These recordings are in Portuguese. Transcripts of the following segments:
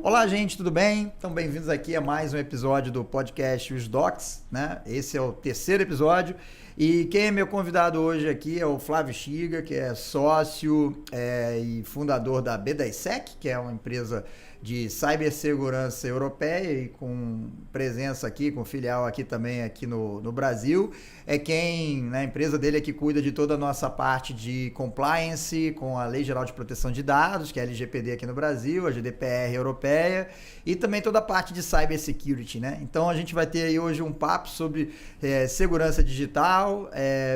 Olá, gente, tudo bem? Então, bem-vindos aqui a mais um episódio do podcast Os Docs, né? Esse é o terceiro episódio e quem é meu convidado hoje aqui é o Flávio Chiga, que é sócio e fundador da B10Sec, que é uma empresa de cibersegurança europeia e com presença aqui, com filial aqui também aqui no Brasil. É quem, né, a empresa dele é que cuida de toda a nossa parte de compliance com a Lei Geral de Proteção de Dados, que é a LGPD aqui no Brasil, a GDPR europeia, e também toda a parte de cybersecurity, né? Então a gente vai ter aí hoje um papo sobre segurança digital,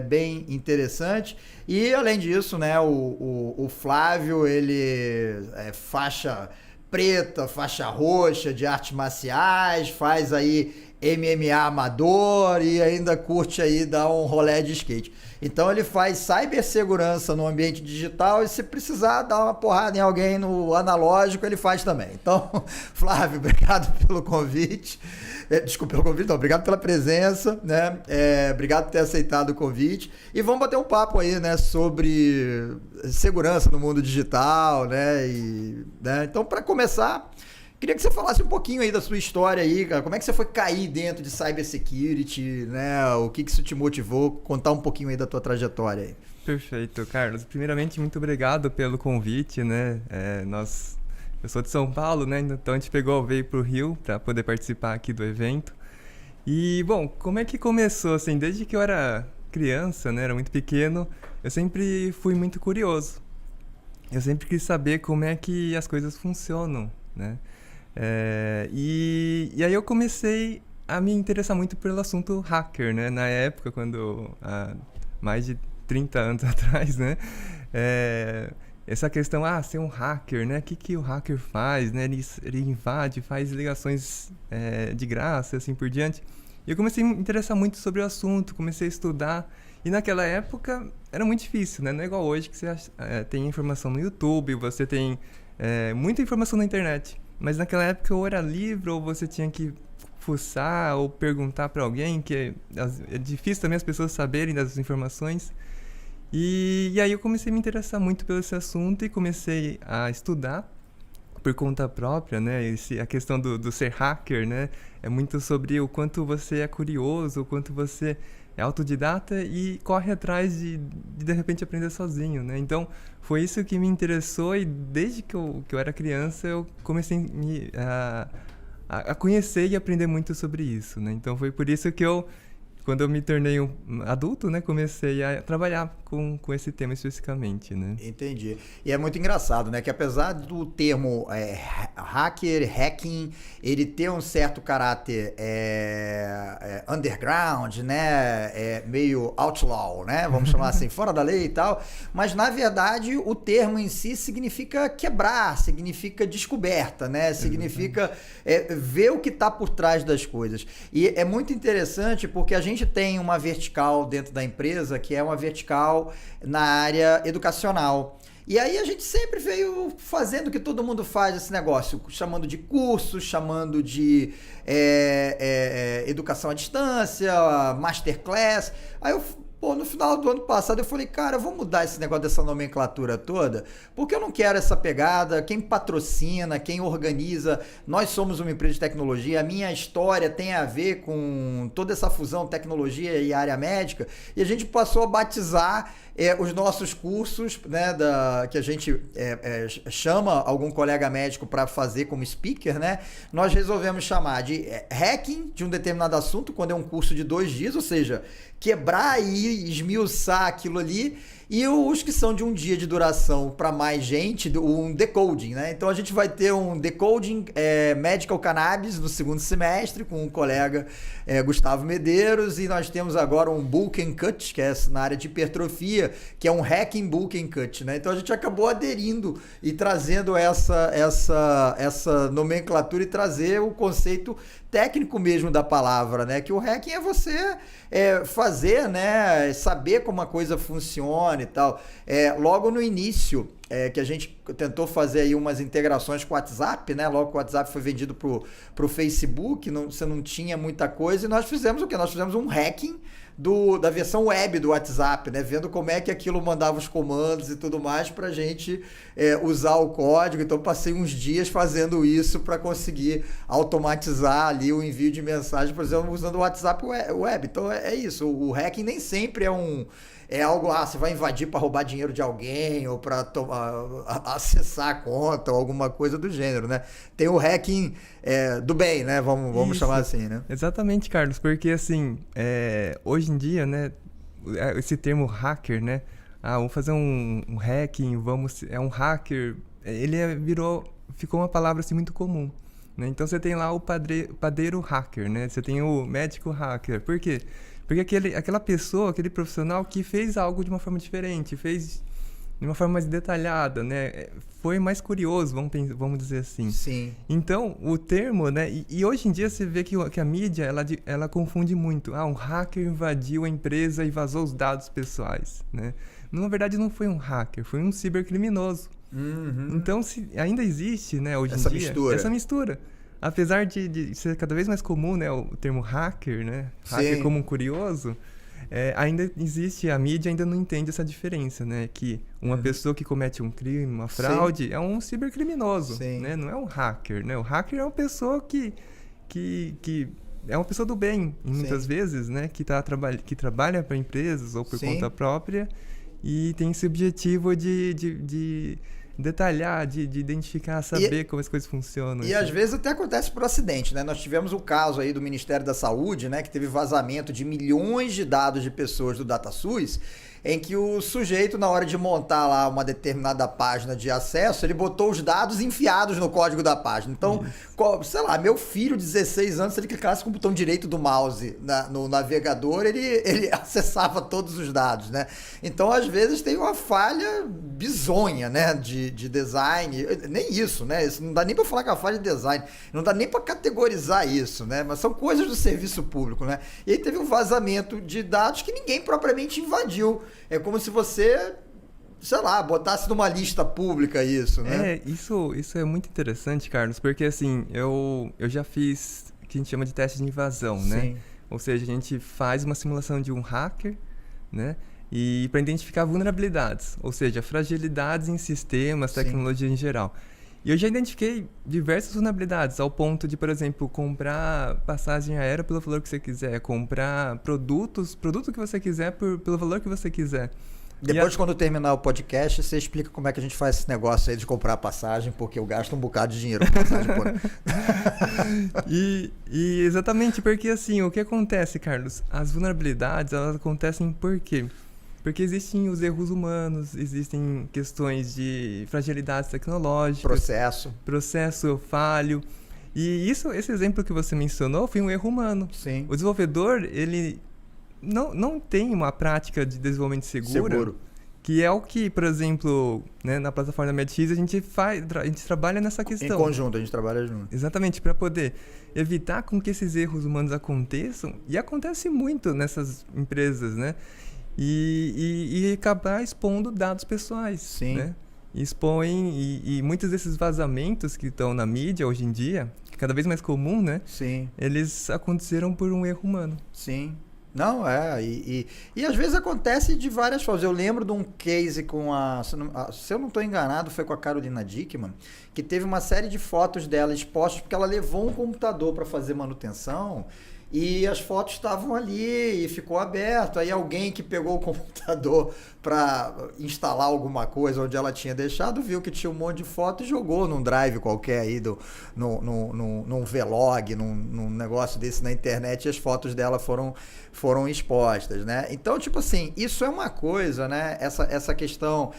bem interessante. E além disso, né, o Flávio, ele é faixa preta, faixa roxa de artes marciais, faz aí MMA amador e ainda curte aí dar um rolê de skate. Então ele faz cibersegurança no ambiente digital e se precisar dar uma porrada em alguém no analógico, ele faz também. Então, Flávio, obrigado pelo convite. Desculpa pelo convite, não, obrigado pela presença, né? Obrigado por ter aceitado o convite. E vamos bater um papo aí, né, sobre segurança no mundo digital, né? Então, para começar, queria que você falasse um pouquinho aí da sua história aí, cara. Como é que você foi cair dentro de cybersecurity, né? O que isso te motivou? Contar um pouquinho aí da tua trajetória aí. Perfeito, Carlos. Primeiramente, muito obrigado pelo convite, né? Eu sou de São Paulo, né? Então a gente veio pro Rio para poder participar aqui do evento. E, bom, como é que começou? Assim, desde que eu era criança, né? Era muito pequeno, eu sempre fui muito curioso. Eu sempre quis saber como é que as coisas funcionam, né? E aí eu comecei a me interessar muito pelo assunto hacker, né? Na época, há mais de 30 anos atrás, né? Essa questão, ser um hacker, né? O que o hacker faz, né? Ele invade, faz ligações de graça, assim por diante. E eu comecei a me interessar muito sobre o assunto, comecei a estudar. E naquela época era muito difícil, né? Não é igual hoje que você tem informação no YouTube, você tem muita informação na internet. Mas naquela época ou era livro, ou você tinha que fuçar ou perguntar para alguém, que é difícil também as pessoas saberem das informações. E aí eu comecei a me interessar muito pelo esse assunto e comecei a estudar por conta própria, né? A questão do ser hacker, né? É muito sobre o quanto você é curioso, o quanto você é autodidata e corre atrás de repente aprender sozinho, né? Então foi isso que me interessou e desde que eu era criança eu comecei a conhecer e aprender muito sobre isso, né? Então foi por isso que quando eu me tornei um adulto, né, comecei a trabalhar com esse tema especificamente, né? Entendi. E é muito engraçado, né, que apesar do termo hacker, hacking, ele ter um certo caráter underground, né, meio outlaw, né, vamos chamar assim, fora da lei e tal, mas na verdade o termo em si significa quebrar, significa descoberta, né, significa ver o que está por trás das coisas. E é muito interessante porque a gente tem uma vertical dentro da empresa que é uma vertical na área educacional. E aí a gente sempre veio fazendo o que todo mundo faz esse negócio, chamando de curso, chamando de educação à distância, masterclass. Aí no final do ano passado eu falei, cara, eu vou mudar esse negócio dessa nomenclatura toda, porque eu não quero essa pegada, quem patrocina, quem organiza, nós somos uma empresa de tecnologia, a minha história tem a ver com toda essa fusão tecnologia e área médica, e a gente passou a batizar os nossos cursos, né, que a gente chama algum colega médico para fazer como speaker, né? Nós resolvemos chamar de hacking de um determinado assunto, quando é um curso de 2 dias, ou seja, quebrar e esmiuçar aquilo ali, e os que são de 1 dia de duração para mais gente, um decoding, né? Então a gente vai ter um decoding medical cannabis no 2º semestre com um colega Gustavo Medeiros, e nós temos agora um book and cut, que é na área de hipertrofia, que é um hacking book and cut, né? Então a gente acabou aderindo e trazendo essa nomenclatura e trazer o conceito técnico mesmo da palavra, né? Que o hacking é você fazer, né? Saber como a coisa funciona, funciona e tal. Logo no início, que a gente tentou fazer aí umas integrações com o WhatsApp, né? Logo que o WhatsApp foi vendido pro Facebook, você não tinha muita coisa, e nós fizemos o quê? Nós fizemos um hacking da versão web do WhatsApp, né? Vendo como é que aquilo mandava os comandos e tudo mais pra gente usar o código. Então passei uns dias fazendo isso para conseguir automatizar ali o envio de mensagem, por exemplo, usando o WhatsApp web. Então é isso, o hacking nem sempre é algo, você vai invadir para roubar dinheiro de alguém ou para acessar a conta ou alguma coisa do gênero, né? Tem o hacking do bem, né? Vamos chamar assim, né? Exatamente, Carlos, porque assim, hoje em dia, né, esse termo hacker, né? Vamos fazer um hacking, é um hacker, ficou uma palavra assim muito comum, né? Então você tem lá o padeiro hacker, né? Você tem o médico hacker. Por quê? Porque aquela pessoa, aquele profissional que fez algo de uma forma diferente, fez de uma forma mais detalhada, né? Foi mais curioso, vamos dizer assim. Sim. Então, o termo, né? E hoje em dia você vê que a mídia, ela confunde muito. Um hacker invadiu a empresa e vazou os dados pessoais, né? Na verdade, não foi um hacker, foi um cibercriminoso. Uhum. Então, ainda existe, né, hoje em dia, essa mistura. Apesar de ser cada vez mais comum, né, o termo hacker, né? Hacker como um curioso, ainda existe, a mídia ainda não entende essa diferença, né? Que uma pessoa que comete um crime, uma fraude, é um cibercriminoso, né? Não é um hacker, né? O hacker é uma pessoa que é uma pessoa do bem, muitas vezes, né? Que trabalha para empresas ou por conta própria e tem esse objetivo de detalhar, de identificar, saber como as coisas funcionam. E às vezes até acontece por acidente, né? Nós tivemos o caso aí do Ministério da Saúde, né? Que teve vazamento de milhões de dados de pessoas do DataSUS, em que o sujeito, na hora de montar lá uma determinada página de acesso, ele botou os dados enfiados no código da página. Então, sei lá, meu filho de 16 anos, se ele clicasse com o botão direito do mouse no navegador, ele acessava todos os dados, né? Então, às vezes, tem uma falha bizonha, né, de design. Nem isso, né? Isso não dá nem para falar que é uma falha de design. Não dá nem para categorizar isso, né? Mas são coisas do serviço público, né? E aí teve um vazamento de dados que ninguém propriamente invadiu. É como se você, sei lá, botasse numa lista pública isso, né? Isso é muito interessante, Carlos, porque assim, eu já fiz o que a gente chama de teste de invasão, né? Ou seja, a gente faz uma simulação de um hacker, né? E para identificar vulnerabilidades, ou seja, fragilidades em sistemas, tecnologia em geral. E eu já identifiquei diversas vulnerabilidades, ao ponto de, por exemplo, comprar passagem aérea pelo valor que você quiser, comprar produto que você quiser pelo valor que você quiser. Depois, quando terminar o podcast, você explica como é que a gente faz esse negócio aí de comprar passagem, porque eu gasto um bocado de dinheiro com passagem. E exatamente porque, assim, o que acontece, Carlos? As vulnerabilidades, elas acontecem por quê? Porque existem os erros humanos, existem questões de fragilidades tecnológicas. Processo falho. E esse exemplo que você mencionou foi um erro humano. Sim. O desenvolvedor, ele não tem uma prática de desenvolvimento seguro. Que é o que, por exemplo, né, na plataforma da MedX, a gente trabalha nessa questão. Em conjunto, a gente trabalha junto. Exatamente, para poder evitar com que esses erros humanos aconteçam. E acontece muito nessas empresas, né? E acabar expondo dados pessoais, né? E muitos desses vazamentos que estão na mídia hoje em dia, que é cada vez mais comum, né? Eles aconteceram por um erro humano. Sim. Não, e às vezes acontece de várias formas. Eu lembro de um case se eu não estou enganado, foi com a Carolina Dickmann, que teve uma série de fotos dela expostas, porque ela levou um computador para fazer manutenção, e as fotos estavam ali e ficou aberto. Aí alguém que pegou o computador para instalar alguma coisa onde ela tinha deixado, viu que tinha um monte de foto e jogou num drive qualquer aí, num vlog, num negócio desse na internet, e as fotos dela foram expostas, né? Então, tipo assim, isso é uma coisa, né? Essa questão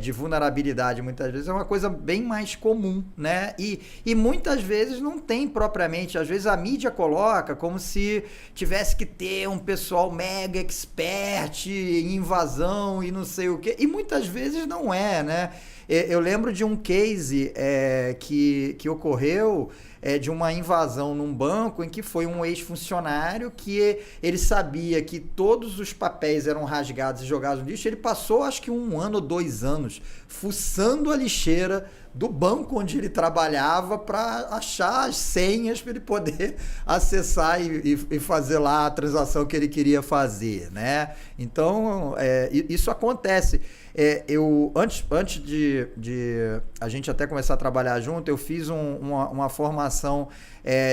de vulnerabilidade, muitas vezes, é uma coisa bem mais comum, né? E muitas vezes não tem propriamente, às vezes a mídia coloca como se tivesse que ter um pessoal mega expert em invasão e não sei o quê. E muitas vezes não é, né? Eu lembro de um case que ocorreu de uma invasão num banco em que foi um ex-funcionário que ele sabia que todos os papéis eram rasgados e jogados no lixo. Ele passou, acho que 1 ano ou 2 anos, fuçando a lixeira do banco onde ele trabalhava para achar as senhas para ele poder acessar e fazer lá a transação que ele queria fazer, né? Então, isso acontece. Antes de a gente até começar a trabalhar junto, eu fiz uma formação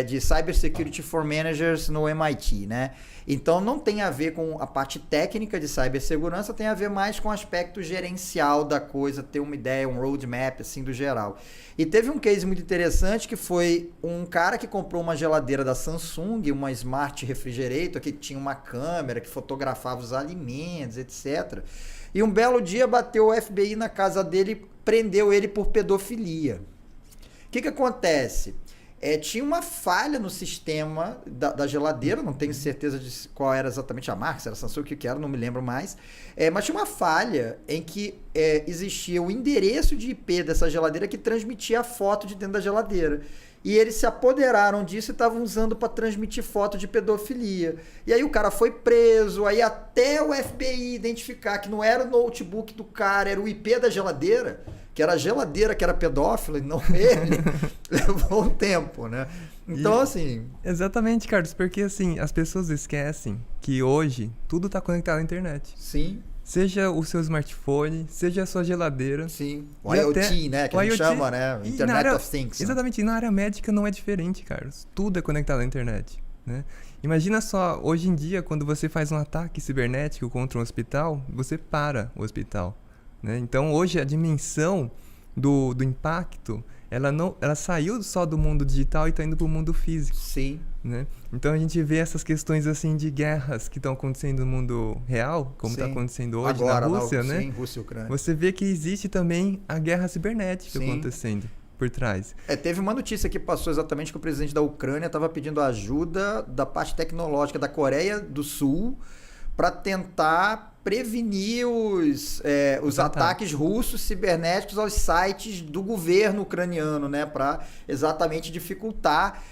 de Cybersecurity for Managers no MIT, né? Então, não tem a ver com a parte técnica de cibersegurança, tem a ver mais com o aspecto gerencial da coisa, ter uma ideia, um roadmap, assim, do geral. E teve um case muito interessante que foi um cara que comprou uma geladeira da Samsung, uma Smart Refrigerator, que tinha uma câmera, que fotografava os alimentos, etc. E um belo dia bateu o FBI na casa dele e prendeu ele por pedofilia. O que acontece? Tinha uma falha no sistema da geladeira, não tenho certeza de qual era exatamente a marca, se era Samsung, o que era, não me lembro mais. Mas tinha uma falha em que existia o endereço de IP dessa geladeira que transmitia a foto de dentro da geladeira. E eles se apoderaram disso e estavam usando para transmitir foto de pedofilia. E aí o cara foi preso, aí até o FBI identificar que não era o notebook do cara, era o IP da geladeira, que era a geladeira que era pedófila e não ele, levou um tempo, né? Então, assim... Exatamente, Carlos, porque assim, as pessoas esquecem que hoje tudo está conectado à internet. Sim. Seja o seu smartphone, seja a sua geladeira. Sim, o IoT, né? Que a gente chama, né? Internet of Things. Exatamente, e na área médica não é diferente, Carlos. Tudo é conectado à internet, né? Imagina só, hoje em dia, quando você faz um ataque cibernético contra um hospital, você para o hospital, né? Então, hoje, a dimensão do impacto, ela saiu só do mundo digital e está indo para o mundo físico. Sim. Né? Então a gente vê essas questões assim de guerras que estão acontecendo no mundo real, como está acontecendo hoje agora, na Rússia, né? Sim, Rússia e Ucrânia. Você vê que existe também a guerra cibernética acontecendo por trás. Teve uma notícia que passou exatamente que o presidente da Ucrânia estava pedindo ajuda da parte tecnológica da Coreia do Sul para tentar prevenir os ataques russos cibernéticos aos sites do governo ucraniano, né? Para exatamente dificultar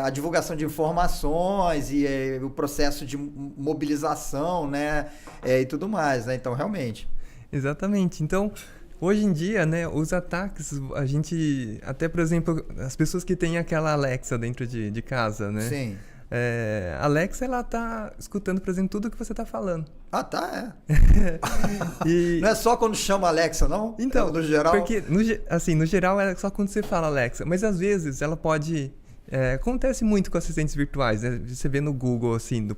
a divulgação de informações e o processo de mobilização, né? E tudo mais, né? Então, realmente. Exatamente. Então, hoje em dia, né, os ataques, a gente... Até, por exemplo, as pessoas que têm aquela Alexa dentro de casa, né? Sim. A Alexa, ela tá escutando, por exemplo, tudo que você tá falando. Ah, tá, E... Não é só quando chama Alexa, não? Então, no geral... Porque, no geral, é só quando você fala Alexa. Mas, às vezes, ela pode... acontece muito com assistentes virtuais, né? Você vê no Google, assim, do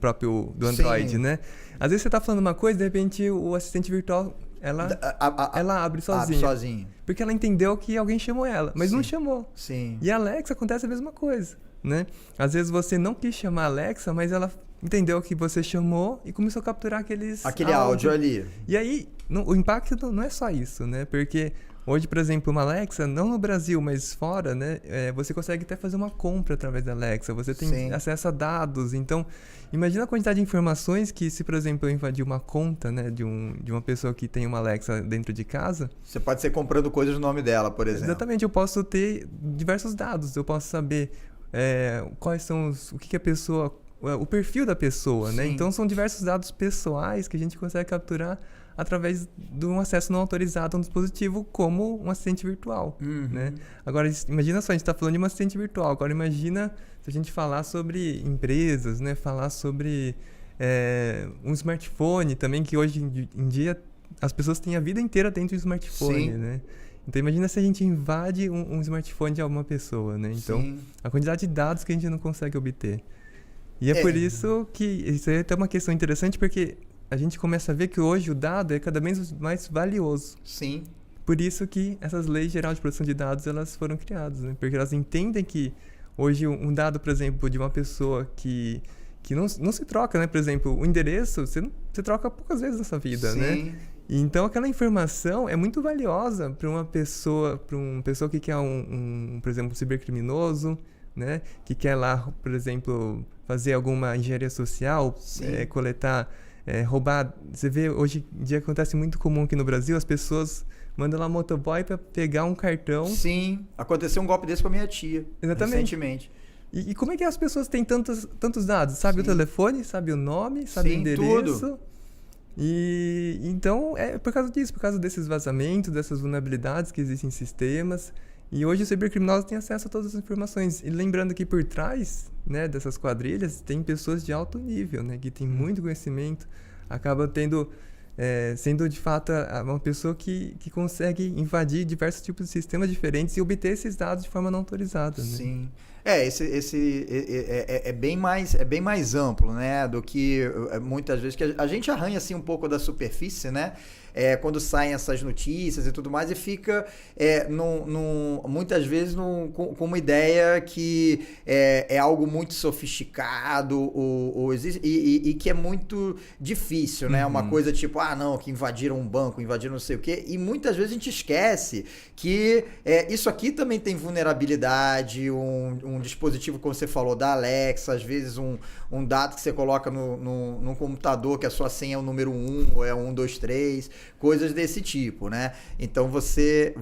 Android, Sim. né? Às vezes você tá falando uma coisa, de repente, o assistente virtual... Ela abre sozinha. Abre sozinha. Porque ela entendeu que alguém chamou ela, mas não chamou. Sim. E a Alexa acontece a mesma coisa, né? Às vezes você não quis chamar a Alexa, mas ela entendeu que você chamou e começou a capturar aquele áudio ali. E aí, o impacto não é só isso, né? Porque hoje, por exemplo, uma Alexa, não no Brasil, mas fora, né? Você consegue até fazer uma compra através da Alexa. Você tem Sim. acesso a dados. Então, imagina a quantidade de informações que, se, por exemplo, eu invadir uma conta, né, de uma pessoa que tem uma Alexa dentro de casa... Você pode ser comprando coisas no nome dela, por exemplo. Exatamente. Eu posso ter diversos dados. Eu posso saber quais são o que a pessoa... O perfil da pessoa, né? Então, são diversos dados pessoais que a gente consegue capturar através de um acesso não autorizado a um dispositivo como um assistente virtual, né? Agora, imagina só, a gente está falando de um assistente virtual. Agora, imagina se a gente falar sobre empresas, né? Falar sobre um smartphone também, que hoje em dia as pessoas têm a vida inteira dentro do smartphone, né? Então, imagina se a gente invade um smartphone de alguma pessoa, né? Então, a quantidade de dados que a gente não consegue obter. E é por isso que isso é até uma questão interessante, porque a gente começa a ver que hoje o dado é cada vez mais valioso. Sim. Por isso que essas leis gerais de proteção de dados, elas foram criadas, né? Porque elas entendem que hoje um dado, por exemplo, de uma pessoa que não se troca, né? Por exemplo, o endereço, você troca poucas vezes na sua vida, Sim. né? E então aquela informação é muito valiosa para uma pessoa que quer por exemplo, um cibercriminoso, né? Que quer lá, por exemplo, fazer alguma engenharia social, coletar, roubar. Você vê, hoje em dia acontece muito comum aqui no Brasil, as pessoas manda lá um motoboy para pegar um cartão. Sim, aconteceu um golpe desse com a minha tia. Exatamente. Recentemente. E como é que as pessoas têm tantos dados? Sabe o telefone, sabe o nome, sabe o endereço. Tudo. E então é por causa disso, por causa desses vazamentos, dessas vulnerabilidades que existem em sistemas. E hoje os cibercriminosos têm acesso a todas as informações. E lembrando que por trás, né, dessas quadrilhas tem pessoas de alto nível, né, que tem muito conhecimento, acaba sendo de fato uma pessoa que consegue invadir diversos tipos de sistemas diferentes e obter esses dados de forma não autorizada. Né? Sim. É bem mais amplo, né, do que muitas vezes que a gente arranha assim um pouco da superfície, né, quando saem essas notícias e tudo mais, e fica muitas vezes com uma ideia que é algo muito sofisticado ou existe, e que é muito difícil, né, uma coisa tipo, não, que invadiram um banco, invadiram não sei o quê, e muitas vezes a gente esquece que isso aqui também tem vulnerabilidade, um dispositivo, como você falou, da Alexa, às vezes um dado que você coloca no computador, que a sua senha é o número 1 ou é 123, coisas desse tipo, né? Então você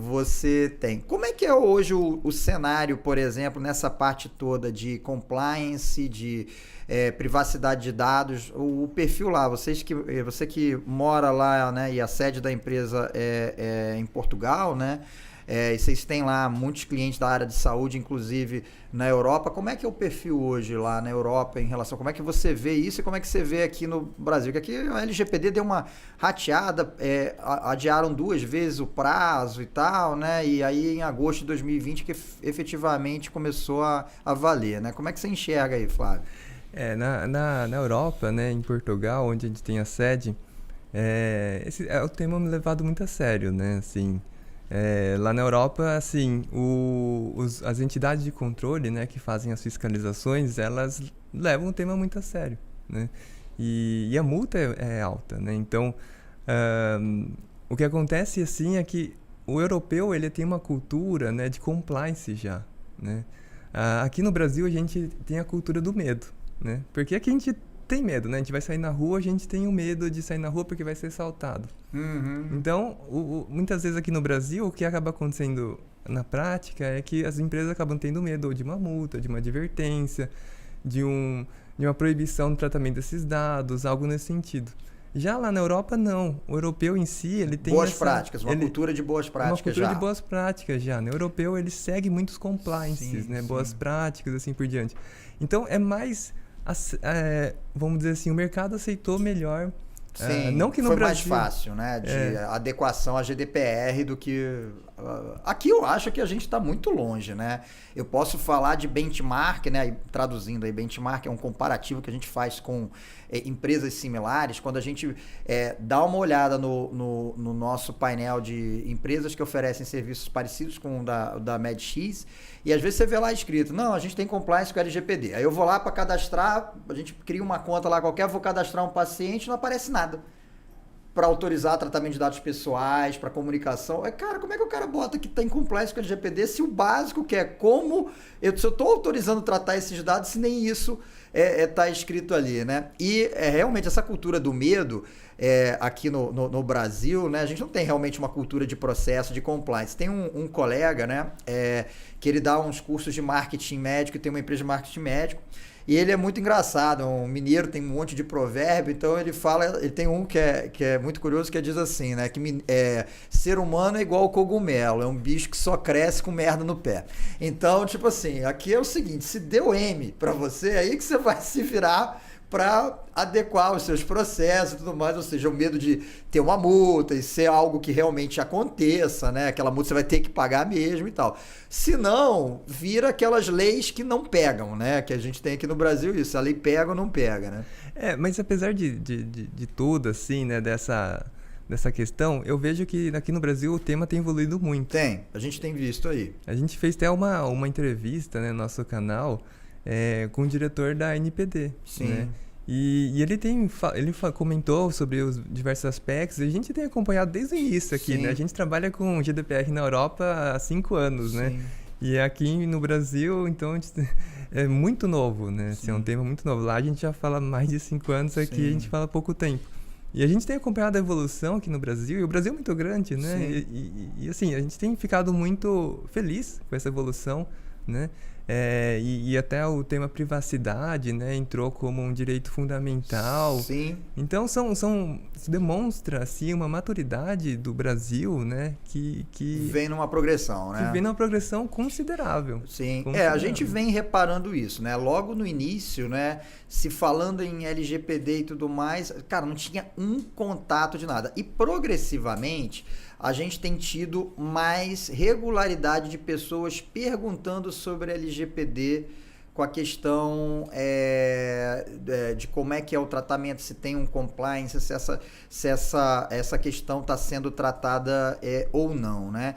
tem. Como é que é hoje o cenário, por exemplo, nessa parte toda de compliance, de privacidade de dados, o perfil lá, você que mora lá, né, e a sede da empresa é em Portugal, né? E vocês têm lá muitos clientes da área de saúde, inclusive na Europa. Como é que é o perfil hoje lá na Europa em relação... Como é que você vê isso e como é que você vê aqui no Brasil? Porque aqui a LGPD deu uma rateada, adiaram 2 vezes o prazo e tal, né? E aí em agosto de 2020 que efetivamente começou a valer, né? Como é que você enxerga aí, Flávio? Na Europa, né, em Portugal, onde a gente tem a sede, esse é o tema levado muito a sério, né? Assim... lá na Europa, assim, as entidades de controle, né, que fazem as fiscalizações, elas levam o tema muito a sério, né? E a multa é alta, né? Então, o que acontece, assim, é que o europeu, ele tem uma cultura, né, de compliance já, né? Aqui no Brasil, a gente tem a cultura do medo, né? Porque aqui a gente tem medo, né? A gente vai sair na rua, a gente tem o medo de sair na rua porque vai ser assaltado. Então, muitas vezes aqui no Brasil, o que acaba acontecendo na prática é que as empresas acabam tendo medo de uma multa, de uma advertência, de uma proibição do tratamento desses dados, algo nesse sentido. Já lá na Europa, não. O europeu em si, ele tem práticas, cultura de boas práticas já. Uma cultura de boas práticas já, né? O europeu, ele segue muitos compliances, né? Sim. Boas práticas, assim por diante. Então, é mais... vamos dizer assim, o mercado aceitou melhor. Sim, não que no foi Brasil, mais fácil, né? De adequação à GDPR do que... Aqui eu acho que a gente está muito longe, né? Eu posso falar de benchmark, né? Traduzindo aí, benchmark é um comparativo que a gente faz com empresas similares. Quando a gente dá uma olhada no nosso painel de empresas que oferecem serviços parecidos com o da MedX, e às vezes você vê lá escrito, não, a gente tem compliance com a LGPD. Aí eu vou lá para cadastrar, a gente cria uma conta lá qualquer, vou cadastrar um paciente, não aparece nada para autorizar tratamento de dados pessoais, para comunicação. Cara, como é que o cara bota que está em compliance com a LGPD se o básico que é como... Se eu estou autorizando tratar esses dados, se nem isso está escrito ali, né? E realmente essa cultura do medo aqui no Brasil, né? A gente não tem realmente uma cultura de processo, de compliance. Tem um colega, né? Que ele dá uns cursos de marketing médico, tem uma empresa de marketing médico, e ele é muito engraçado, é um mineiro, tem um monte de provérbio, então ele tem um que é muito curioso, que diz assim, né, que ser humano é igual ao cogumelo, é um bicho que só cresce com merda no pé. Então, tipo assim, aqui é o seguinte, se deu M pra você, é aí que você vai se virar para adequar os seus processos e tudo mais, ou seja, o medo de ter uma multa e ser algo que realmente aconteça, né? Aquela multa você vai ter que pagar mesmo e tal. Se não, vira aquelas leis que não pegam, né? Que a gente tem aqui no Brasil isso, a lei pega ou não pega, né? Mas apesar de tudo, assim, né, dessa questão, eu vejo que aqui no Brasil o tema tem evoluído muito. A gente tem visto aí. A gente fez até uma entrevista, né, no nosso canal, com o diretor da NPD. Sim. Né? E ele comentou sobre os diversos aspectos, e a gente tem acompanhado desde o início aqui, né? A gente trabalha com GDPR na Europa há 5 anos, Sim. né? E aqui no Brasil, então, é muito novo, né? Assim, é um tema muito novo. Lá a gente já fala mais de 5 anos, aqui Sim. a gente fala há pouco tempo. E a gente tem acompanhado a evolução aqui no Brasil, e o Brasil é muito grande, né? E assim, a gente tem ficado muito feliz com essa evolução, né? E até o tema privacidade, né, entrou como um direito fundamental. Sim. Então demonstra assim uma maturidade do Brasil, né, que vem numa progressão, né? Que vem numa progressão considerável. Sim. Considerável. A gente vem reparando isso, né? Logo no início, né, se falando em LGPD e tudo mais, cara, não tinha um contato de nada. E progressivamente a gente tem tido mais regularidade de pessoas perguntando sobre LGPD com a questão de como é que é o tratamento, se tem um compliance, se essa questão está sendo tratada ou não, né?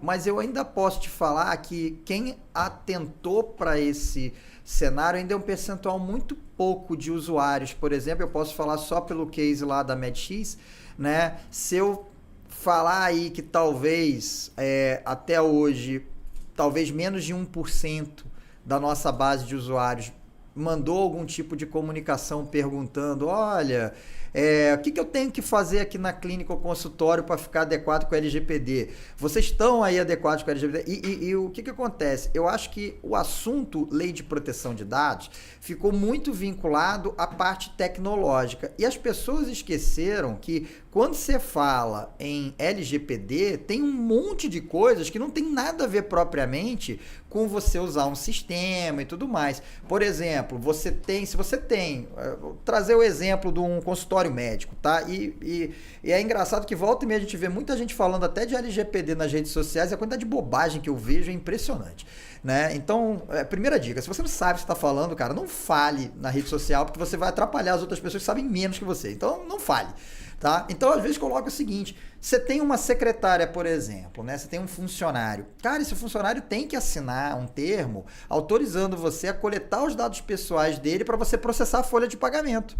Mas eu ainda posso te falar que quem atentou para esse cenário ainda é um percentual muito pouco de usuários. Por exemplo, eu posso falar só pelo case lá da MedX, né? Se eu falar aí que talvez até hoje, talvez menos de 1% da nossa base de usuários mandou algum tipo de comunicação perguntando, olha, o que eu tenho que fazer aqui na clínica ou consultório para ficar adequado com o LGPD? Vocês estão aí adequados com o LGPD? E o que acontece? Eu acho que o assunto lei de proteção de dados ficou muito vinculado à parte tecnológica. E as pessoas esqueceram que quando você fala em LGPD, tem um monte de coisas que não tem nada a ver propriamente com você usar um sistema e tudo mais. Por exemplo, se você tem, vou trazer o exemplo de um consultório médico, tá? E é engraçado que volta e meia a gente vê muita gente falando até de LGPD nas redes sociais, e a quantidade de bobagem que eu vejo é impressionante, né? Então, primeira dica, se você não sabe o que você está falando, cara, não fale na rede social, porque você vai atrapalhar as outras pessoas que sabem menos que você. Então, não fale. Tá? Então, às vezes, coloca o seguinte, você tem uma secretária, por exemplo, né? Você tem um funcionário. Cara, esse funcionário tem que assinar um termo autorizando você a coletar os dados pessoais dele para você processar a folha de pagamento.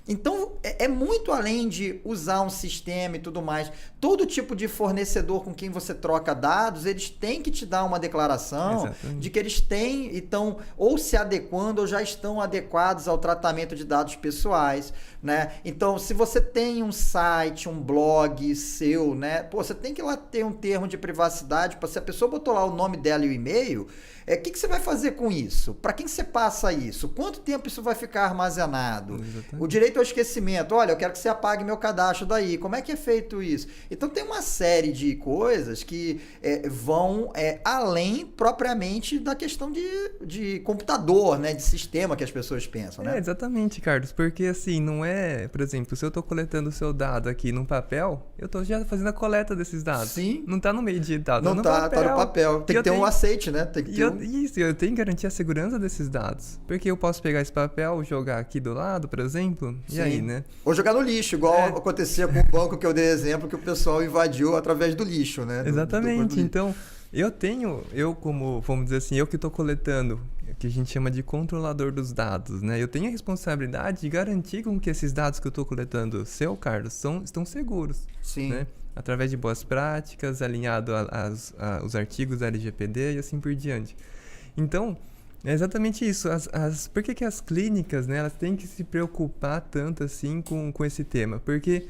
Então, é muito além de usar um sistema e tudo mais. Todo tipo de fornecedor com quem você troca dados, eles têm que te dar uma declaração de que eles estão ou se adequando ou já estão adequados ao tratamento de dados pessoais, né? Então, se você tem um site, um blog seu, né? Pô, você tem que lá ter um termo de privacidade, se a pessoa botou lá o nome dela e o e-mail, o que você vai fazer com isso? Para quem você passa isso? Quanto tempo isso vai ficar armazenado? Exatamente. O direito ao esquecimento. Olha, eu quero que você apague meu cadastro daí. Como é que é feito isso? Então tem uma série de coisas que vão além propriamente da questão de computador, né? De sistema que as pessoas pensam, né? Exatamente, Carlos. Porque assim, não é... Por exemplo, se eu estou coletando o seu dado aqui num papel, eu estou já fazendo a coleta desses dados. Sim. Não está no meio digitado. Não está no papel. Tem que ter um aceite, né? Tem que ter Isso, eu tenho que garantir a segurança desses dados. Porque eu posso pegar esse papel, jogar aqui do lado, por exemplo, Sim. E aí, né? Ou jogar no lixo, igual acontecia com o banco que eu dei exemplo, que o pessoal invadiu através do lixo, né? Exatamente. Então, eu como, vamos dizer assim, eu que estou coletando, que a gente chama de controlador dos dados, né? Eu tenho a responsabilidade de garantir com que esses dados que eu estou coletando, Carlos, estão seguros. Sim. Né? Através de boas práticas, alinhado aos artigos da LGPD e assim por diante. Então, é exatamente isso. Por que as clínicas, né, elas têm que se preocupar tanto assim com esse tema? Porque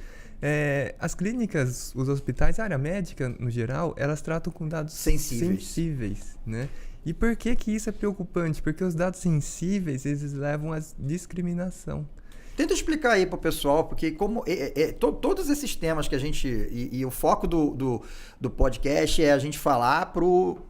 as clínicas, os hospitais, a área médica no geral, elas tratam com dados sensíveis, né? E por que isso é preocupante? Porque os dados sensíveis, eles levam à discriminação. Tenta explicar aí pro pessoal, porque como todos esses temas que a gente... E o foco do podcast é a gente falar pro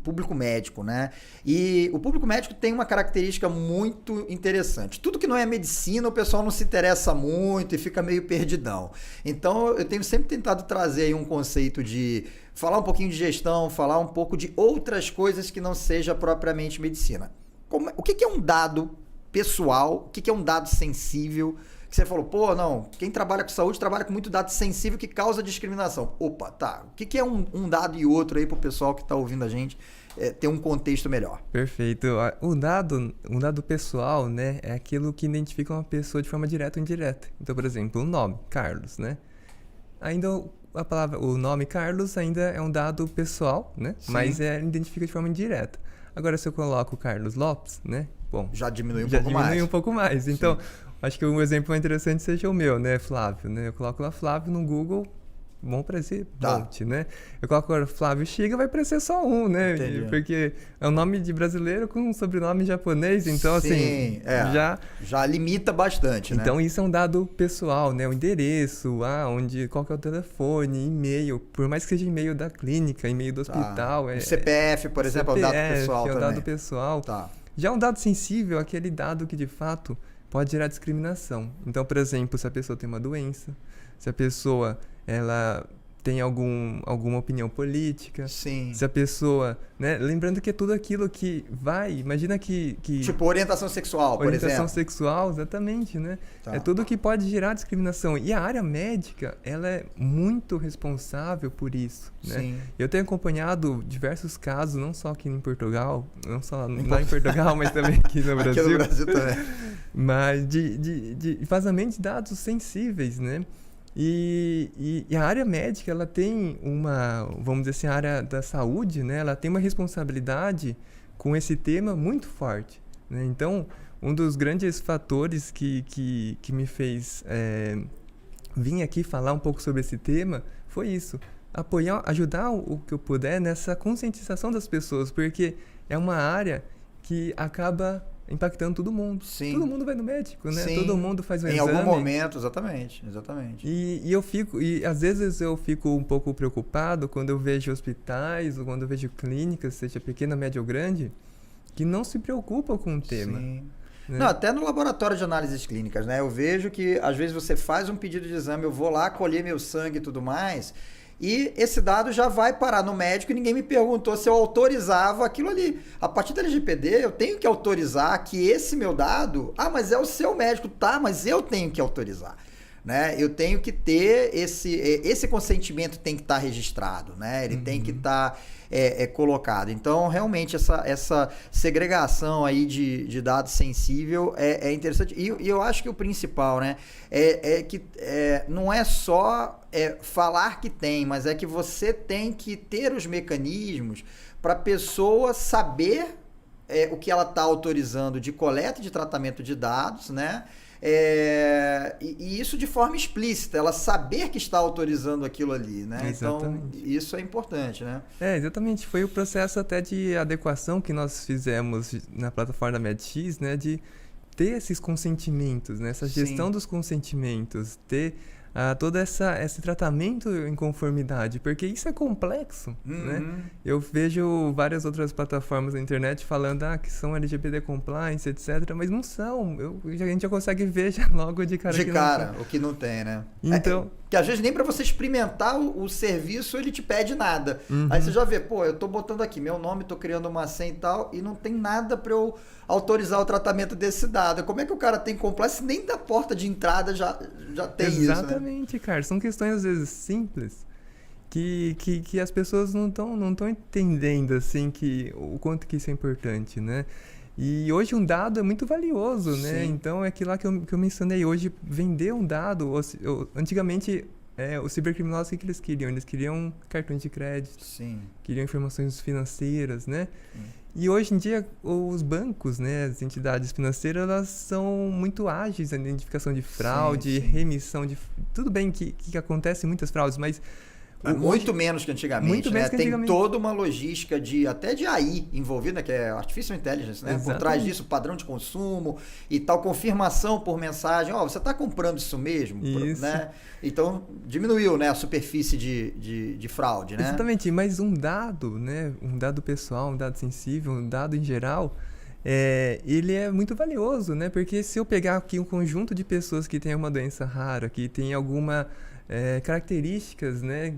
público médico, né? E o público médico tem uma característica muito interessante. Tudo que não é medicina, o pessoal não se interessa muito e fica meio perdidão. Então, eu tenho sempre tentado trazer aí um conceito de falar um pouquinho de gestão, falar um pouco de outras coisas que não seja propriamente medicina. O que é um dado pessoal, o que é um dado sensível, que você falou, quem trabalha com saúde trabalha com muito dado sensível que causa discriminação. Opa, tá, o que é um dado e outro aí pro pessoal que tá ouvindo a gente ter um contexto melhor? Perfeito. Um dado pessoal, né, é aquilo que identifica uma pessoa de forma direta ou indireta. Então, por exemplo, o nome, Carlos, né? Ainda o nome Carlos ainda é um dado pessoal, né? Sim. Mas identifica de forma indireta. Agora, se eu coloco Carlos Lopes, né? Bom, já diminui um pouco mais. Já diminui um pouco mais. Então, acho que um exemplo mais interessante seja o meu, né, Flávio, né? Eu coloco lá Flávio no Google, vão aparecer Tá. monte, né? Eu coloco agora Flávio Shiga, vai aparecer só um, né? Entendi. Porque é um nome de brasileiro com um sobrenome japonês, então Sim, assim, já limita bastante, né? então isso é um dado pessoal, né? O endereço, qual que é o telefone, e-mail, por mais que seja e-mail da clínica, e-mail do hospital, O CPF, por exemplo, é um dado pessoal é o também. dado pessoal. Tá. Já um dado sensível é aquele dado que de fato pode gerar discriminação. Então, por exemplo, se a pessoa tem uma doença, se a pessoa ela tem alguma opinião política, Sim. se a pessoa, né, lembrando que é tudo aquilo que imagina que Tipo, orientação sexual, por orientação exemplo. sexual, exatamente, né? Tá. É tudo que pode gerar discriminação. E a área médica, ela é muito responsável por isso, né? Sim. Eu tenho acompanhado diversos casos, não só aqui em Portugal, não só lá em Portugal, mas também aqui no Brasil. Aqui no Brasil também. Mas de vazamento de dados sensíveis, né? E a área médica, ela tem vamos dizer assim, a área da saúde, né? Ela tem uma responsabilidade com esse tema muito forte, né? Então, um dos grandes fatores que me fez vir aqui falar um pouco sobre esse tema foi isso. Ajudar o que eu puder nessa conscientização das pessoas, porque é uma área que acaba impactando todo mundo. Sim. Todo mundo vai no médico, né? Sim. Todo mundo faz um Em exame. algum momento, exatamente. E às vezes eu fico um pouco preocupado quando eu vejo hospitais ou quando eu vejo clínicas, seja pequena, média ou grande, que não se preocupam com o tema. Sim. Né? Não, até no laboratório de análises clínicas, né? Eu vejo que às vezes você faz um pedido de exame, eu vou lá colher meu sangue e tudo mais, e esse dado já vai parar no médico e ninguém me perguntou se eu autorizava aquilo ali. A partir da LGPD, eu tenho que autorizar que esse meu dado... mas é o seu médico, tá? Mas eu tenho que autorizar. Né? Eu tenho que ter esse consentimento tem que estar registrado, né? Ele tem que estar colocado. Então, realmente, essa segregação aí de dados sensível é interessante. E eu acho que o principal, né? Que não é só falar que tem, mas é que você tem que ter os mecanismos para a pessoa saber o que ela está autorizando de coleta e de tratamento de dados, né? E isso de forma explícita, ela saber que está autorizando aquilo ali, né? Exatamente. Então, isso é importante, né? Exatamente. Foi o processo até de adequação que nós fizemos na plataforma da MedX, né? De ter esses consentimentos, né? Essa gestão dos consentimentos, ter todo esse tratamento em conformidade, porque isso é complexo, né? Eu vejo várias outras plataformas na internet falando que são LGBT compliance, etc., mas não são. A gente já consegue ver já logo de cara. O que não tem, né? Então... que às vezes nem para você experimentar o serviço ele te pede nada. Aí você já vê, eu tô botando aqui meu nome, tô criando uma senha e tal, e não tem nada para eu autorizar o tratamento desse dado. Como é que o cara tem compliance? Nem da porta de entrada já tem isso, né? Exatamente, cara. São questões às vezes simples que as pessoas não estão entendendo assim o quanto que isso é importante, né? E hoje um dado é muito valioso, né? Sim. Então é aquilo lá que eu mencionei. Hoje, vender um dado... Antigamente, os cibercriminosos, o que eles queriam? Eles queriam cartões de crédito. Sim. Queriam informações financeiras, né? E hoje em dia, os bancos, né? As entidades financeiras, elas são muito ágeis na identificação de fraude, remissão de... Tudo bem que acontecem muitas fraudes, mas... Muito menos que antigamente, muito menos que antigamente. Tem toda uma logística até de AI envolvida, que é Artificial Intelligence, né? Exatamente. Por trás disso, padrão de consumo e tal, confirmação por mensagem. Você está comprando isso mesmo? Isso. Né? Então, diminuiu, né, a superfície de fraude, né? Exatamente, mas um dado, né? Um dado pessoal, um dado sensível, um dado em geral... ele é muito valioso, né? Porque se eu pegar aqui um conjunto de pessoas que têm uma doença rara, que tem alguma características, né,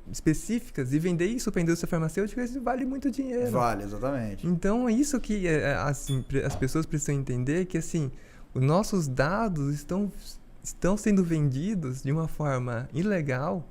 específicas, e vender isso para a indústria farmacêutica, isso vale muito dinheiro. Vale, exatamente. Então, é isso que assim, as pessoas precisam entender, que assim, os nossos dados estão sendo vendidos de uma forma ilegal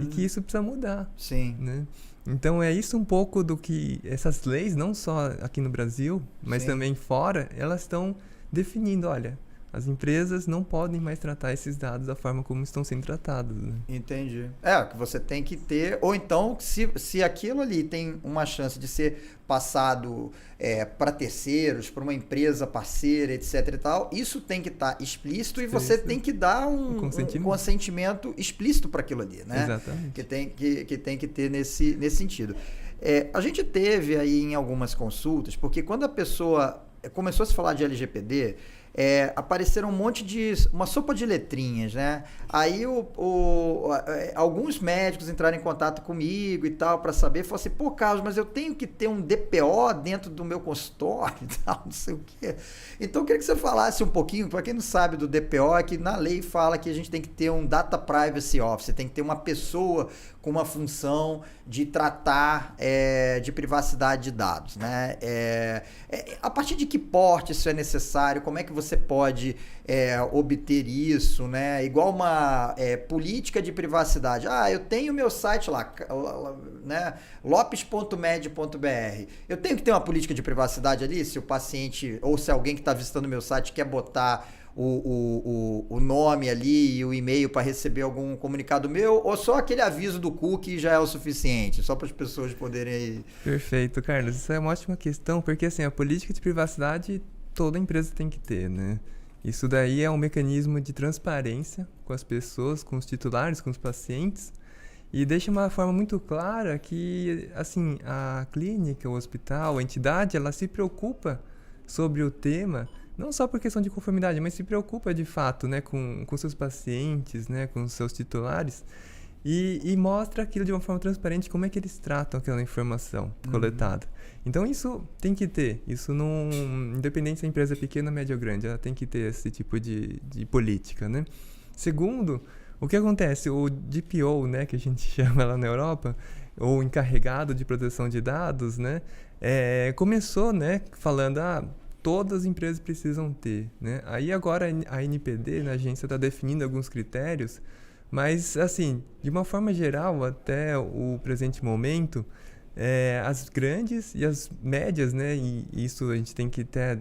e que isso precisa mudar. Sim. Né? Então, é isso um pouco do que essas leis, não só aqui no Brasil, mas também fora, elas estão definindo, olha, as empresas não podem mais tratar esses dados da forma como estão sendo tratados, né? Entendi. Que você tem que ter, ou então, se aquilo ali tem uma chance de ser passado para terceiros, para uma empresa parceira, etc e tal, isso tem que estar explícito e você tem que dar um consentimento explícito para aquilo ali, né? Exatamente. Que tem que ter nesse sentido. A gente teve aí em algumas consultas, porque quando a pessoa começou a se falar de LGPD, apareceram uma sopa de letrinhas, né? Aí alguns médicos entraram em contato comigo e tal, para saber, falaram assim, pô, Carlos, mas eu tenho que ter um DPO dentro do meu consultório e tal, não sei o quê. Então eu queria que você falasse um pouquinho, para quem não sabe do DPO, é que na lei fala que a gente tem que ter um Data Privacy Officer, tem que ter uma pessoa com uma função de tratar de privacidade de dados, né? A partir de que porte isso é necessário? Como é que você pode obter isso, né? Igual uma política de privacidade. Eu tenho meu site lá, né? lopes.med.br. Eu tenho que ter uma política de privacidade ali, se o paciente ou se alguém que está visitando meu site quer botar o nome ali e o e-mail para receber algum comunicado meu, ou só aquele aviso do cookie já é o suficiente, só para as pessoas poderem... Perfeito, Carlos. Isso é uma ótima questão, porque assim, a política de privacidade toda empresa tem que ter, né? Isso daí é um mecanismo de transparência com as pessoas, com os titulares, com os pacientes, e deixa uma forma muito clara que, assim, a clínica, o hospital, a entidade, ela se preocupa sobre o tema, não só por questão de conformidade, mas se preocupa de fato, né, com seus pacientes, né, com seus titulares, e mostra aquilo de uma forma transparente, como é que eles tratam aquela informação coletada. Então isso tem que ter, isso não, independente se a empresa é pequena, média ou grande, ela tem que ter esse tipo de política, né? Segundo, o que acontece? O DPO, né, que a gente chama lá na Europa, ou encarregado de proteção de dados, né, começou, né, falando, todas as empresas precisam ter, né? Aí agora a NPD, né, a agência, está definindo alguns critérios, mas, assim, de uma forma geral, até o presente momento, as grandes e as médias, né, e isso a gente tem que ter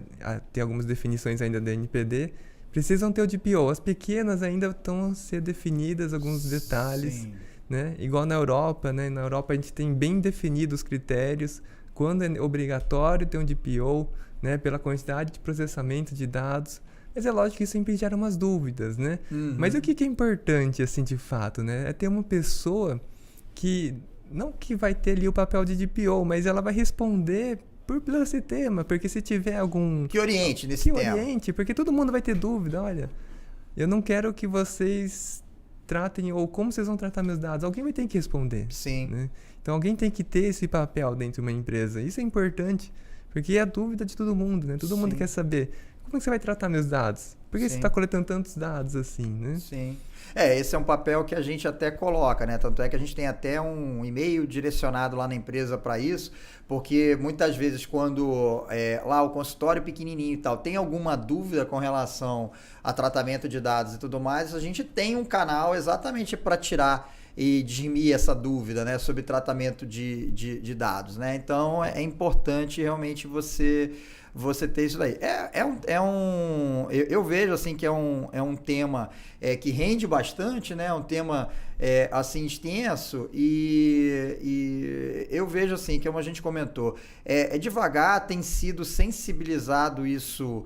algumas definições ainda da NPD, precisam ter o DPO. As pequenas ainda estão a ser definidas alguns detalhes, né? Igual na Europa, né? Na Europa a gente tem bem definidos os critérios, quando é obrigatório ter um DPO, né, pela quantidade de processamento de dados. Mas é lógico que isso sempre gera umas dúvidas, né? Mas o que é importante, assim, de fato, né? É ter uma pessoa que, não que vai ter ali o papel de DPO, mas ela vai responder pelo esse tema, porque se tiver algum... Que oriente nesse tema. Que oriente, porque todo mundo vai ter dúvida, olha, eu não quero que vocês tratem, ou como vocês vão tratar meus dados, alguém vai ter que responder. Sim. Né? Então alguém tem que ter esse papel dentro de uma empresa, isso é importante, porque é a dúvida de todo mundo, né? Todo mundo quer saber, como é que você vai tratar meus dados? Por que você está coletando tantos dados assim, né? Sim. Esse é um papel que a gente até coloca, né? Tanto é que a gente tem até um e-mail direcionado lá na empresa para isso, porque muitas vezes quando lá o consultório pequenininho e tal tem alguma dúvida com relação a tratamento de dados e tudo mais, a gente tem um canal exatamente para tirar e dirimir essa dúvida, né, sobre tratamento de dados, né? Então é importante realmente você ter isso daí. Eu vejo assim que é um tema que rende bastante, né? Um tema assim extenso e eu vejo assim que, como a gente comentou, devagar tem sido sensibilizado isso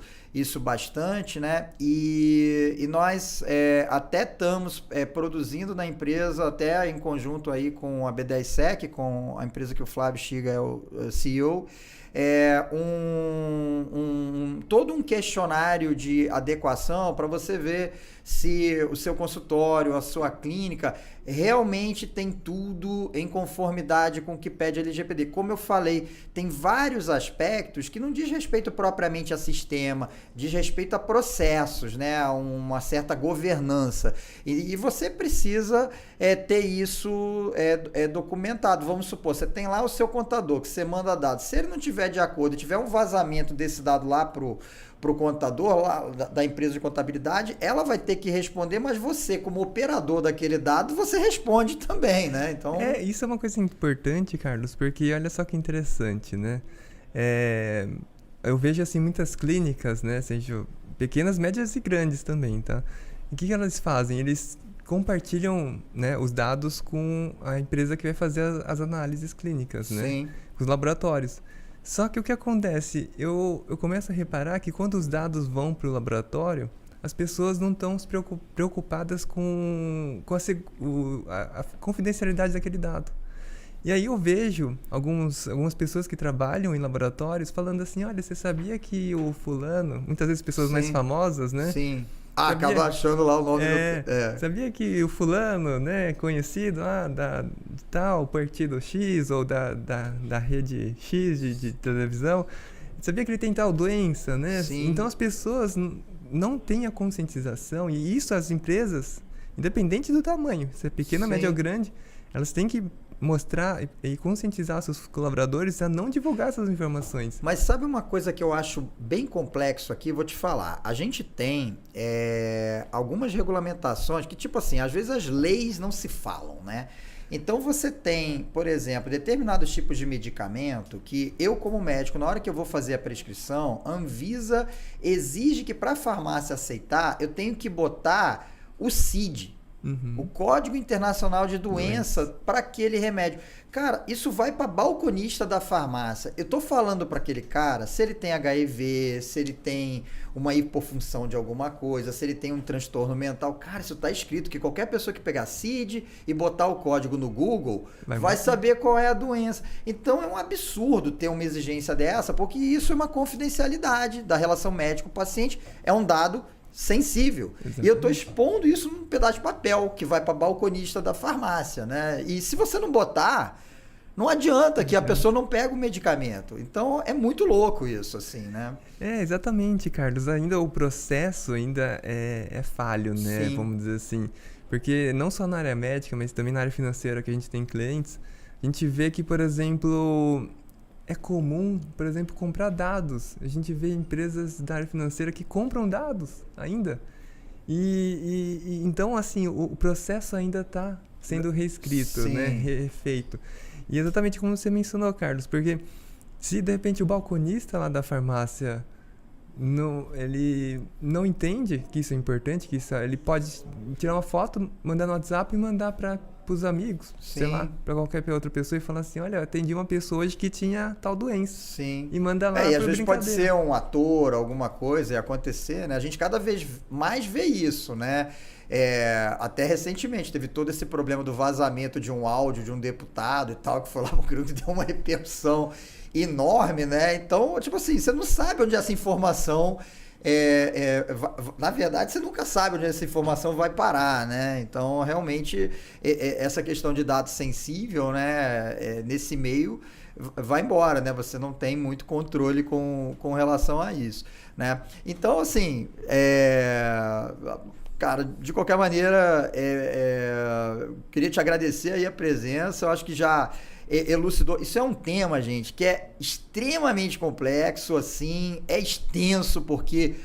bastante, né? E nós até estamos produzindo na empresa, até em conjunto aí com a B10Sec, com a empresa que o Flávio Chiga é o CEO, todo um questionário de adequação para você ver se o seu consultório, a sua clínica realmente tem tudo em conformidade com o que pede a LGPD. Como eu falei, tem vários aspectos que não diz respeito propriamente a sistema, diz respeito a processos, né? A uma certa governança. E você precisa ter isso documentado. Vamos supor, você tem lá o seu contador, que você manda dados. Se ele não tiver de acordo e tiver um vazamento desse dado lá pro contador lá, da empresa de contabilidade, ela vai ter que responder, mas você, como operador daquele dado, você responde também, né? Então... isso é uma coisa importante, Carlos, porque olha só que interessante, né? Eu vejo, assim, muitas clínicas, né? Se a gente pequenas, médias e grandes também, tá? E o que elas fazem? Eles compartilham, né, os dados com a empresa que vai fazer as análises clínicas, né? Sim. Com os laboratórios. Só que o que acontece? Eu começo a reparar que quando os dados vão para o laboratório, as pessoas não estão preocupadas com a confidencialidade daquele dado. E aí eu vejo algumas pessoas que trabalham em laboratórios falando assim, olha, você sabia que o fulano, muitas vezes pessoas mais famosas, né? Sim. Acaba achando lá o nome do... Sabia que o fulano, né, conhecido de tal partido X ou da rede X de televisão, sabia que ele tem tal doença, né? Sim. Então as pessoas não têm a conscientização, e isso as empresas, independente do tamanho, se é pequena, média ou grande, elas têm que mostrar e conscientizar seus colaboradores a não divulgar essas informações. Mas sabe uma coisa que eu acho bem complexo aqui? Vou te falar. A gente tem algumas regulamentações que, tipo assim, às vezes as leis não se falam, né? Então você tem, por exemplo, determinados tipos de medicamento que eu, como médico, na hora que eu vou fazer a prescrição, a Anvisa exige que para a farmácia aceitar, eu tenho que botar o CID. O Código Internacional de Doença para aquele remédio. Cara, isso vai para balconista da farmácia. Eu tô falando para aquele cara se ele tem HIV, se ele tem uma hipofunção de alguma coisa, se ele tem um transtorno mental. Cara, isso tá escrito que qualquer pessoa que pegar CID e botar o código no Google vai saber qual é a doença. Então é um absurdo ter uma exigência dessa, porque isso é uma confidencialidade da relação médico-paciente, é um dado sensível. Exatamente. E eu estou expondo isso num pedaço de papel que vai para balconista da farmácia, né? E se você não botar, não adianta que a pessoa não pega o medicamento. Então é muito louco isso, assim, né? Exatamente, Carlos. Ainda o processo ainda é falho, né? Sim. Vamos dizer assim. Porque não só na área médica, mas também na área financeira que a gente tem clientes, a gente vê que, por exemplo, é comum, por exemplo, comprar dados. A gente vê empresas da área financeira que compram dados ainda. E então, assim, o processo ainda está sendo reescrito, né? Refeito. E exatamente como você mencionou, Carlos, porque se de repente o balconista lá da farmácia ele não entende que isso é importante, que ele pode tirar uma foto, mandar no WhatsApp e mandar para os amigos, sei lá, para qualquer outra pessoa e falar assim, olha, eu atendi uma pessoa hoje que tinha tal doença. Sim. E manda lá. E às vezes pode ser um ator, alguma coisa, e acontecer, né? A gente cada vez mais vê isso, né? Até recentemente teve todo esse problema do vazamento de um áudio de um deputado e tal, que foi lá que deu uma repercussão enorme, né? Então, tipo assim, você não sabe onde essa informação na verdade, você nunca sabe onde essa informação vai parar, né? Então, realmente, essa questão de dado sensível, né, nesse meio, vai embora, né? Você não tem muito controle com relação a isso, né? Então, assim, cara, de qualquer maneira, queria te agradecer aí a presença. Eu acho que já elucidou. Isso é um tema, gente, que é extremamente complexo, assim, é extenso, porque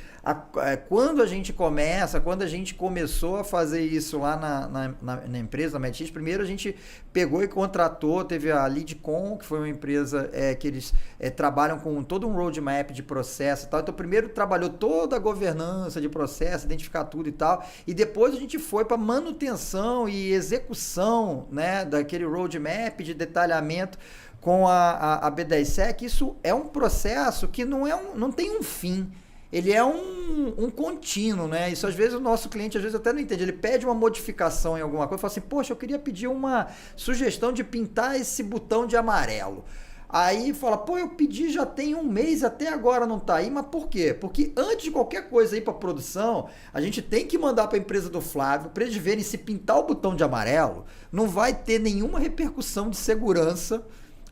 quando a gente começou a fazer isso lá na empresa, na MedX, primeiro a gente pegou e contratou, teve a Leadcom, que foi uma empresa que eles trabalham com todo um roadmap de processo e tal. Então, primeiro trabalhou toda a governança de processo, identificar tudo e tal, e depois a gente foi para manutenção e execução, né, daquele roadmap de detalhamento com a B10SEC. Isso é um processo que não tem um fim. Ele é um contínuo, né? Isso às vezes o nosso cliente até não entende. Ele pede uma modificação em alguma coisa, fala assim, poxa, eu queria pedir uma sugestão de pintar esse botão de amarelo. Aí fala, pô, eu pedi já tem um mês, até agora não tá aí, mas por quê? Porque antes de qualquer coisa ir para produção, a gente tem que mandar para a empresa do Flávio para eles verem se pintar o botão de amarelo, não vai ter nenhuma repercussão de segurança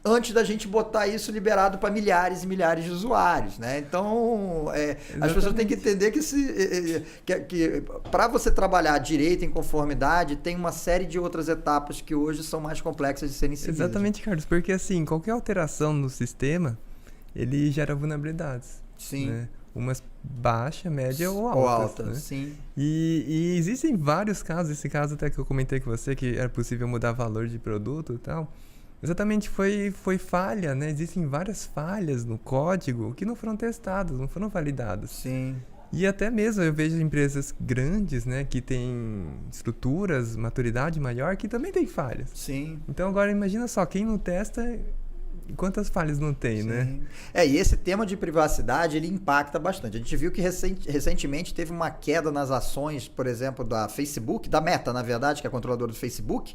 antes da gente botar isso liberado para milhares e milhares de usuários, né? Então, as pessoas têm que entender que para você trabalhar direito, em conformidade, tem uma série de outras etapas que hoje são mais complexas de serem seguidas. Exatamente, Carlos, porque assim, qualquer alteração no sistema, ele gera vulnerabilidades. Sim. Né? Umas baixa, média ou altas. Né? Sim. E existem vários casos, esse caso até que eu comentei com você, que era possível mudar valor de produto e tal. Exatamente, foi falha, né? Existem várias falhas no código que não foram testadas, não foram validadas. Sim. E até mesmo eu vejo empresas grandes, né, que têm estruturas, maturidade maior, que também tem falhas. Sim. Então agora imagina só, quem não testa, quantas falhas não tem, né? E esse tema de privacidade, ele impacta bastante. A gente viu que recentemente teve uma queda nas ações, por exemplo, da Facebook, da Meta, na verdade, que é a controladora do Facebook,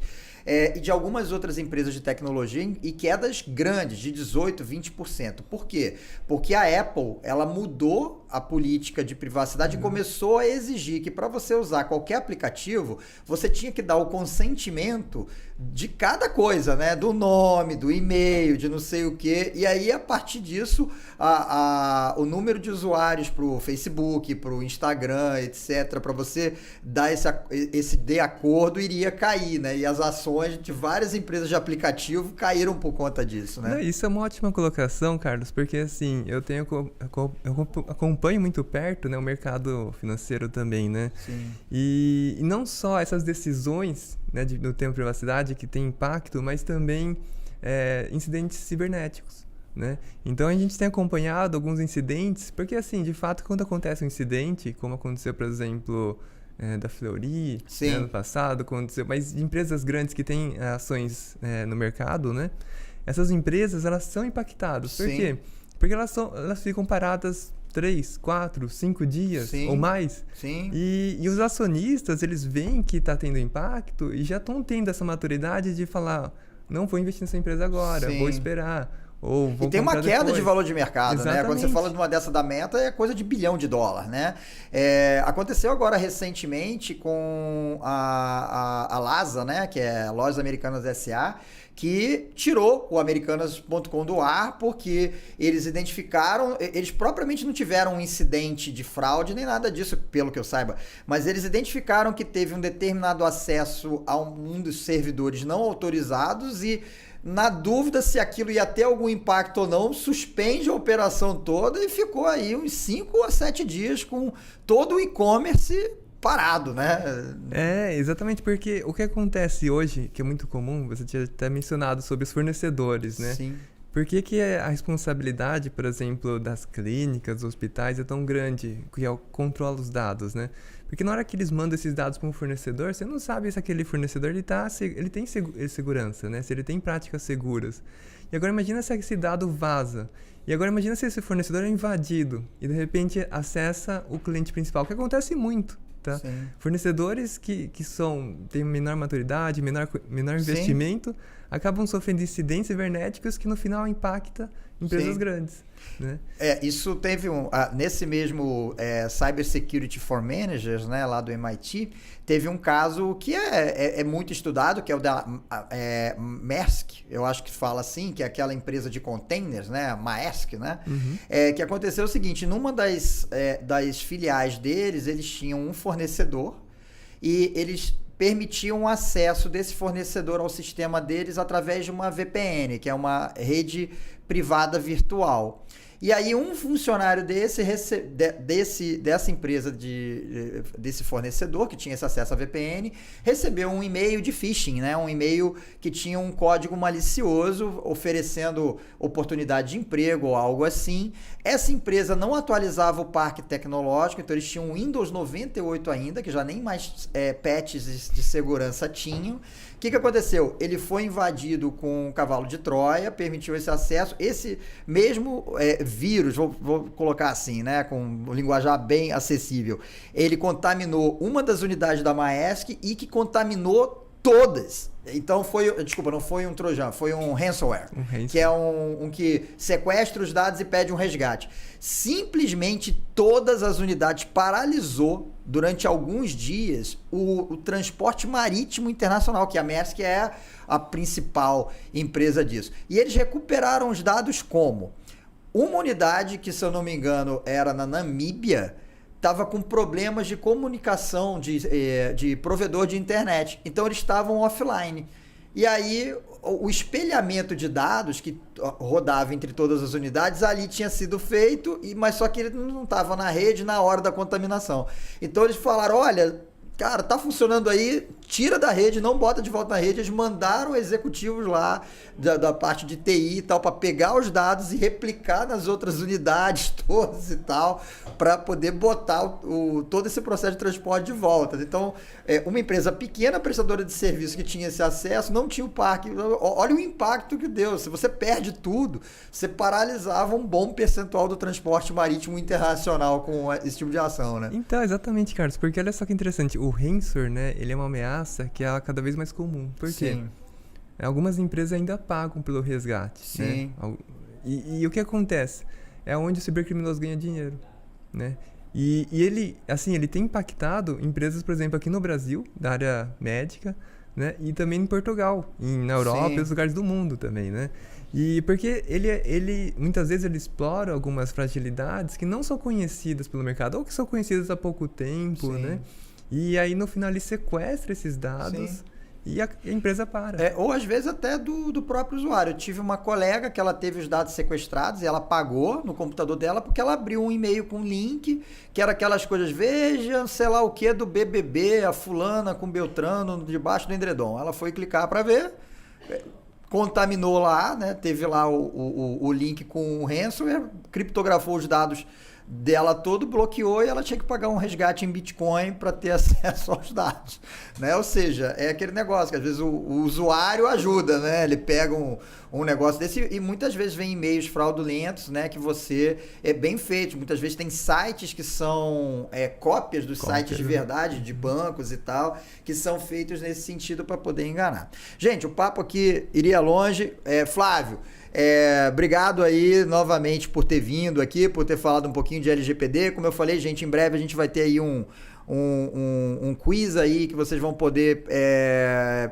e de algumas outras empresas de tecnologia, e quedas grandes, de 18%, 20%. Por quê? Porque a Apple, ela mudou a política de privacidade e começou a exigir que para você usar qualquer aplicativo, você tinha que dar o consentimento de cada coisa, né? Do nome, do e-mail, de não sei o quê. E aí, a partir disso, o número de usuários para o Facebook, para o Instagram, etc., para você dar esse de acordo, iria cair, né? E as ações de várias empresas de aplicativo caíram por conta disso, né? Isso é uma ótima colocação, Carlos, porque assim, eu acompanho muito perto, né, o mercado financeiro também, né? Sim. E não só essas decisões, né, do tema privacidade que tem impacto, mas também incidentes cibernéticos, né? Então a gente tem acompanhado alguns incidentes, porque assim, de fato, quando acontece um incidente, como aconteceu, por exemplo, da Fleury, né, no passado, aconteceu, mas de empresas grandes que têm ações no mercado, né? Essas empresas, elas são impactadas. Por quê? Porque elas ficam paradas 3, 4, 5 dias ou mais. Sim. E os acionistas, eles veem que está tendo impacto e já estão tendo essa maturidade de falar, não vou investir nessa empresa agora, vou esperar. E tem uma queda de valor de mercado, né? Quando você fala de uma dessa da Meta, é coisa de $1 bilhão, né? Aconteceu agora recentemente com a LASA, né? Que é Lojas Americanas S.A., que tirou o Americanas.com do ar porque eles identificaram, eles propriamente não tiveram um incidente de fraude nem nada disso, pelo que eu saiba, mas eles identificaram que teve um determinado acesso a um dos servidores não autorizados e, na dúvida se aquilo ia ter algum impacto ou não, suspende a operação toda e ficou aí uns 5 a 7 dias com todo o e-commerce parado, né? Exatamente, porque o que acontece hoje, que é muito comum, você tinha até mencionado sobre os fornecedores, né? Sim. Por que a responsabilidade, por exemplo, das clínicas, dos hospitais é tão grande, que é o controle dos dados, né? Porque na hora que eles mandam esses dados para um fornecedor, você não sabe se aquele fornecedor ele tem segurança, né? Se ele tem práticas seguras. E agora imagina se esse dado vaza. E agora imagina se esse fornecedor é invadido e de repente acessa o cliente principal, que acontece muito. Tá? Fornecedores que têm menor maturidade, menor investimento, acabam sofrendo incidentes cibernéticos que no final impactam empresas grandes. Né? Isso teve nesse mesmo Cyber Security for Managers, né, lá do MIT, teve um caso que é muito estudado, que é o da Maersk, eu acho que fala assim, que é aquela empresa de containers, né, Maersk, né, que aconteceu o seguinte, numa das filiais deles, eles tinham um fornecedor e eles permitiam acesso desse fornecedor ao sistema deles através de uma VPN, que é uma rede privada virtual. E aí um funcionário dessa empresa, desse fornecedor, que tinha esse acesso à VPN, recebeu um e-mail de phishing, né? Um e-mail que tinha um código malicioso oferecendo oportunidade de emprego ou algo assim. Essa empresa não atualizava o parque tecnológico, então eles tinham um Windows 98 ainda, que já nem mais patches de segurança tinham. O que aconteceu? Ele foi invadido com um cavalo de Troia, permitiu esse acesso. Esse mesmo vírus, vou colocar assim, né, com um linguajar bem acessível, ele contaminou uma das unidades da Maersk e que contaminou todas. Então não foi um trojan, foi um ransomware, que é um que sequestra os dados e pede um resgate. Simplesmente todas as unidades paralisou durante alguns dias o transporte marítimo internacional, que a Maersk é a principal empresa disso. E eles recuperaram os dados como? Uma unidade que, se eu não me engano, era na Namíbia, estava com problemas de comunicação de provedor de internet. Então, eles estavam offline. E aí, o espelhamento de dados que rodava entre todas as unidades, ali tinha sido feito, mas só que ele não estava na rede na hora da contaminação. Então, eles falaram, olha, cara, tá funcionando aí, tira da rede, não bota de volta na rede. Eles mandaram executivos lá da parte de TI e tal, para pegar os dados e replicar nas outras unidades todas e tal, para poder botar todo esse processo de transporte de volta. Então, uma empresa pequena, prestadora de serviço que tinha esse acesso, não tinha o parque. Olha o impacto que deu. Se você perde tudo, você paralisava um bom percentual do transporte marítimo internacional com esse tipo de ação, né? Então, exatamente, Carlos, porque olha só que interessante, o ransomware, né, ele é uma ameaça que é cada vez mais comum. Por quê? Sim. Algumas empresas ainda pagam pelo resgate. Sim. Né? E o que acontece? É onde o cibercriminoso ganha dinheiro, né? E ele, assim, ele tem impactado empresas, por exemplo, aqui no Brasil, da área médica, né? E também em Portugal, na Europa e outros lugares do mundo também, né? E porque ele muitas vezes ele explora algumas fragilidades que não são conhecidas pelo mercado, ou que são conhecidas há pouco tempo, né? E aí, no final, ele sequestra esses dados e a empresa para. Ou às vezes até do próprio usuário. Eu tive uma colega que ela teve os dados sequestrados e ela pagou no computador dela porque ela abriu um e-mail com um link, que era aquelas coisas, veja, sei lá o que, do BBB, a fulana com Beltrano debaixo do edredom. Ela foi clicar para ver, contaminou lá, né? Teve lá o link com o ransomware, criptografou os dados dela todo, bloqueou e ela tinha que pagar um resgate em Bitcoin para ter acesso aos dados, né? Ou seja, é aquele negócio que às vezes o usuário ajuda, né? Ele pega um negócio desse e muitas vezes vem e-mails fraudulentos, né? Que você é bem feito. Muitas vezes tem sites que são cópias dos sites de verdade, de bancos e tal, que são feitos nesse sentido para poder enganar. Gente, o papo aqui iria longe. Flávio, obrigado aí novamente por ter vindo aqui, por ter falado um pouquinho de LGPD. Como eu falei, gente, em breve a gente vai ter aí um quiz aí que vocês vão poder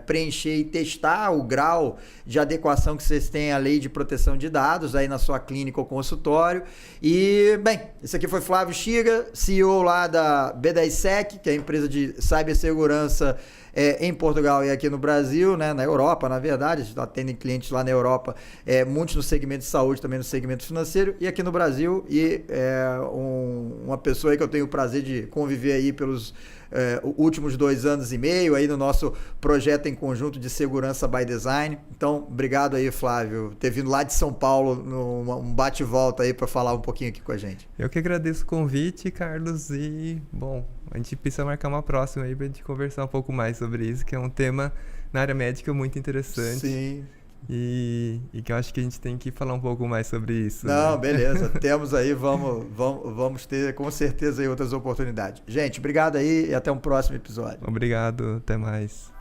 preencher e testar o grau de adequação que vocês têm à lei de proteção de dados aí na sua clínica ou consultório. E, bem, esse aqui foi Flávio Chiga, CEO lá da B10Sec, que é a empresa de cibersegurança em Portugal e aqui no Brasil, né, na Europa, na verdade, a gente está tendo clientes lá na Europa, muitos no segmento de saúde, também no segmento financeiro, e aqui no Brasil, e uma pessoa aí que eu tenho o prazer de conviver aí pelos últimos 2 anos e meio, aí no nosso projeto em conjunto de segurança by design. Então, obrigado aí, Flávio, ter vindo lá de São Paulo, num bate-volta aí para falar um pouquinho aqui com a gente. Eu que agradeço o convite, Carlos, e, bom, a gente precisa marcar uma próxima aí pra gente conversar um pouco mais sobre isso, que é um tema na área médica muito interessante. Sim. E que eu acho que a gente tem que falar um pouco mais sobre isso. Não, né? Beleza. Temos aí, vamos ter com certeza aí outras oportunidades. Gente, obrigado aí e até um próximo episódio. Obrigado, até mais.